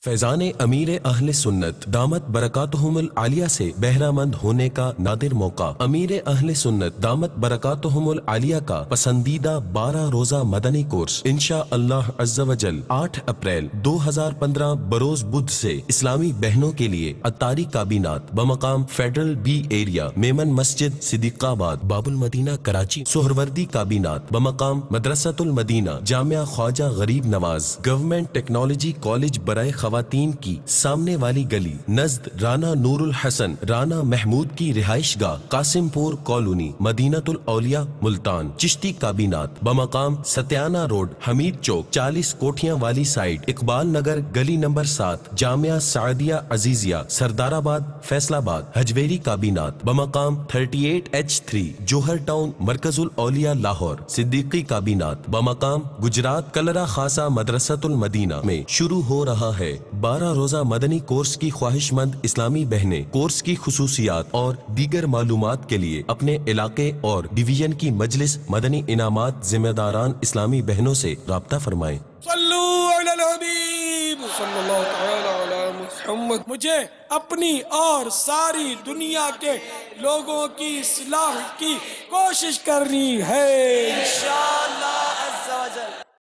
فیضان امیر اہل سنت دامت برکاتہم العالیہ سے بہرہ مند ہونے کا نادر موقع۔ امیر اہل سنت دامت برکاتہم العالیہ کا پسندیدہ 12 روزہ مدنی کورس انشاءاللہ عز و جل 8 اپریل 2015 بروز بدھ سے اسلامی بہنوں کے لیے اتاری کابینات بمقام فیڈرل بی ایریا میمن مسجد صدیق آباد باب المدینہ کراچی سہروردی کابینات بمقام مدرسۃ المدینہ جامعہ خواجہ غریب نواز گورنمنٹ ٹیکنالوجی کالج برائے خواتین کی سامنے والی گلی نزد رانا نور الحسن رانا محمود کی رہائش گاہ قاسم پور کالونی مدینۃ الاولیاء ملتان چشتی کابینات بمقام ستیانہ روڈ حمید چوک 40 کوٹھیاں والی سائٹ اقبال نگر گلی نمبر 7 جامعہ سعدیہ عزیزیہ سردار آباد فیصل آباد حجویری کابینات بمقام 38H3 جوہر ٹاؤن مرکز الاولیاء لاہور صدیقی کابینات بمقام گجرات کلرا خاصہ مدرسۃ المدینہ میں شروع ہو رہا ہے 12 روزہ مدنی کورس کی خواہش مند اسلامی بہنیں کورس کی خصوصیات اور دیگر معلومات کے لیے اپنے علاقے اور ڈویژن کی مجلس مدنی انعامات ذمہ داران اسلامی بہنوں سے رابطہ فرمائیں۔ صلو علی الحبیب صلی اللہ تعالی علی محمد۔ مجھے اپنی اور ساری دنیا کے لوگوں کی اصلاح کی کوشش کرنی ہے انشاءاللہ۔